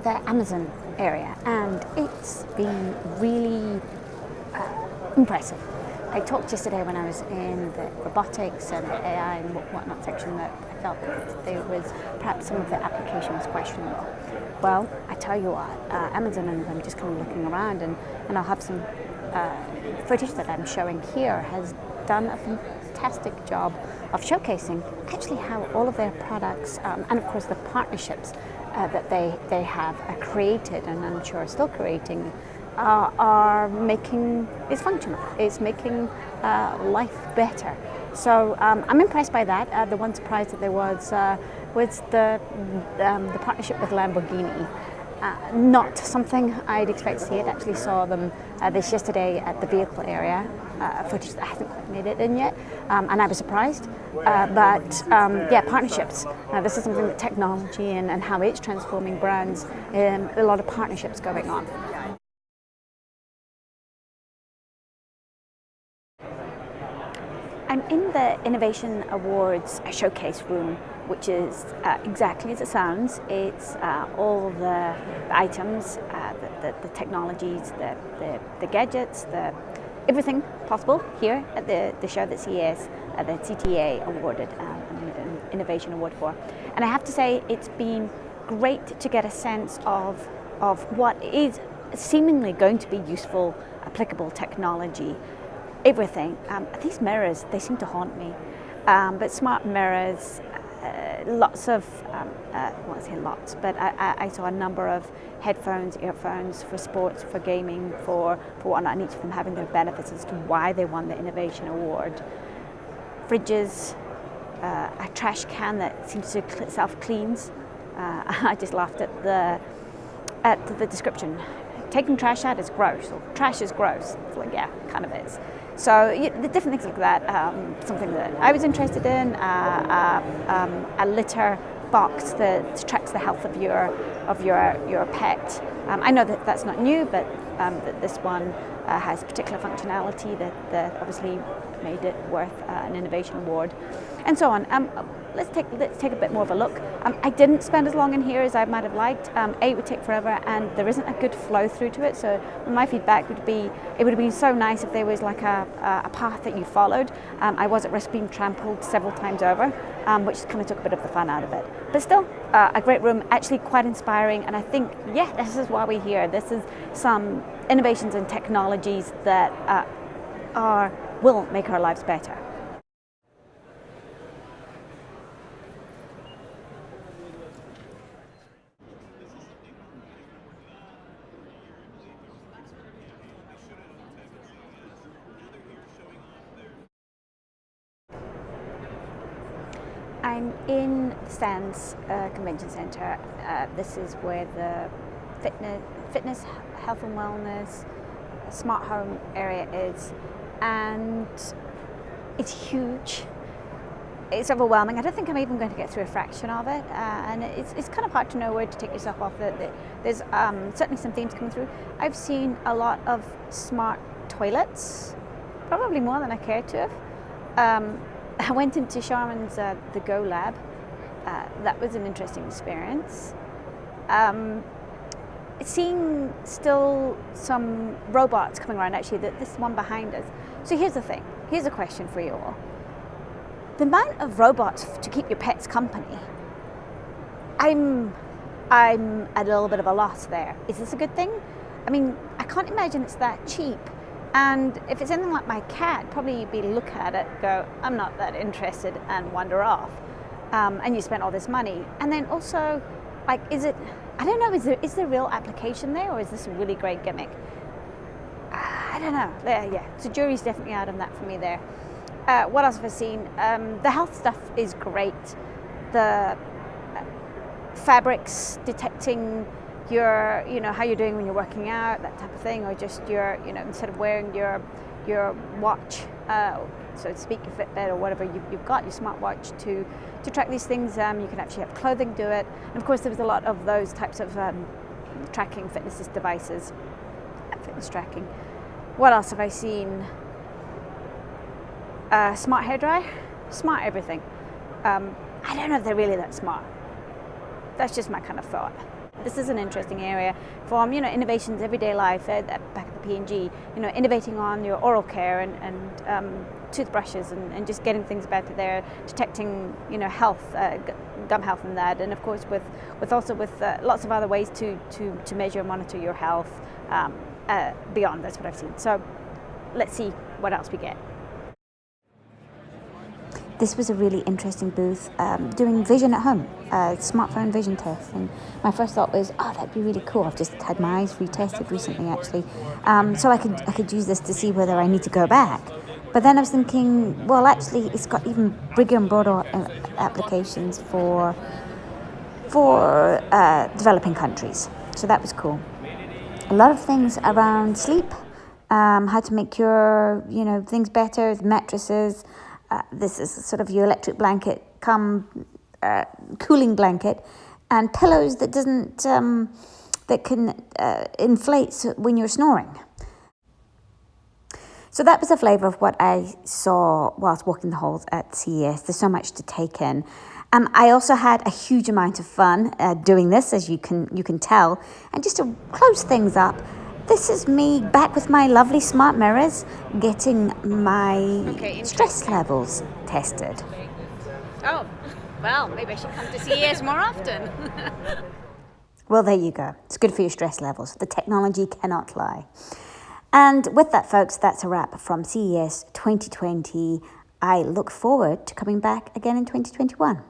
the Amazon area, and it's been really impressive. I talked yesterday when I was in the robotics and the AI and whatnot section that I felt that there was perhaps some of the application was questionable. Well, I tell you what, Amazon, and I'm just kind of looking around, and I'll have some footage that I'm showing here, has done a fantastic job of showcasing actually how all of their products and of course the partnerships that they have created, and I'm sure are still creating, are making it's functional. It's making life better. So I'm impressed by that. The one surprise that there was the partnership with Lamborghini. Not something I'd expect to see. I actually saw them this yesterday at the vehicle area, footage that hasn't quite made it in yet, and I was surprised. Yeah, partnerships. This is something that technology and how it's transforming brands, a lot of partnerships going on. I'm in the Innovation Awards showcase room, which is exactly as it sounds. It's all the items, the technologies, the gadgets, everything possible here at the show that CES, the CTA awarded an Innovation Award for. And I have to say, it's been great to get a sense of what is seemingly going to be useful, applicable technology. Everything. These mirrors, they seem to haunt me. But smart mirrors, lots of, I won't say lots, but I saw a number of headphones, earphones for sports, for gaming, for whatnot, and each of them having their benefits as to why they won the Innovation Award. Fridges, a trash can that seems to self-cleans. I just laughed at the description. Taking trash out is gross, or trash is gross. It's like, yeah, kind of is. So the different things like that, something that I was interested in, a litter box that tracks the health of your pet. I know that that's not new, but that this one has particular functionality that obviously made it worth an Innovation Award, and so on. Let's take a bit more of a look. I didn't spend as long in here as I might have liked. It would take forever, and there isn't a good flow through to it. So my feedback would be, it would have been so nice if there was like a path that you followed. I was at risk being trampled several times over, which kind of took a bit of the fun out of it. But still, a great room, actually quite inspiring. And I think, yeah, this is why we're here. This is some innovations and technologies that will make our lives better. I'm in the Sands Convention Center. This is where the fitness, health and wellness, smart home area is, and it's huge. It's overwhelming. I don't think I'm even going to get through a fraction of it, and it's kind of hard to know where to take yourself off. There's certainly some themes coming through. I've seen a lot of smart toilets, probably more than I cared to have. I went into Charmin's the Go Lab. That was an interesting experience. Seeing still some robots coming around, actually, this one behind us. So here's the thing. Here's a question for you all. The amount of robots to keep your pets company, I'm at a little bit of a loss there. Is this a good thing? I mean, I can't imagine it's that cheap. And if it's anything like my cat, probably you'd be look at it, go, I'm not that interested, and wander off. And you spent all this money. And then also, like, is it, I don't know, is there real application there, or is this a really great gimmick? I don't know. Yeah, so jury's definitely out on that for me there. What else have I seen? The health stuff is great. The fabrics detecting your, how you're doing when you're working out, that type of thing, or just your, instead of wearing your watch, so to speak, your Fitbit or whatever you've got, your smartwatch to track these things. You can actually have clothing do it, and of course there was a lot of those types of tracking fitness devices, fitness tracking. What else have I seen? Smart hairdryer, smart everything. I don't know if they're really that smart. That's just my kind of thought. This is an interesting area from, innovations, everyday life, back at the P&G, innovating on your oral care and toothbrushes and just getting things better there, detecting, health, gum health and that, and of course with lots of other ways to measure and monitor your health beyond. That's what I've seen. So let's see what else we get. This was a really interesting booth doing vision at home, smartphone vision tests. And my first thought was, that'd be really cool. I've just had my eyes retested recently, actually, so I could use this to see whether I need to go back. But then I was thinking, well, actually, it's got even bigger and broader applications for developing countries. So that was cool. A lot of things around sleep, how to make your things better, mattresses. This is sort of your electric blanket, cooling blanket, and pillows that can inflate when you're snoring. So that was a flavour of what I saw whilst walking the halls at CES. There's so much to take in. I also had a huge amount of fun doing this, as you can tell. And just to close things up, this is me back with my lovely smart mirrors, getting my stress levels tested. Oh, well, maybe I should come to CES more often. Well, there you go. It's good for your stress levels. The technology cannot lie. And with that, folks, that's a wrap from CES 2020. I look forward to coming back again in 2021.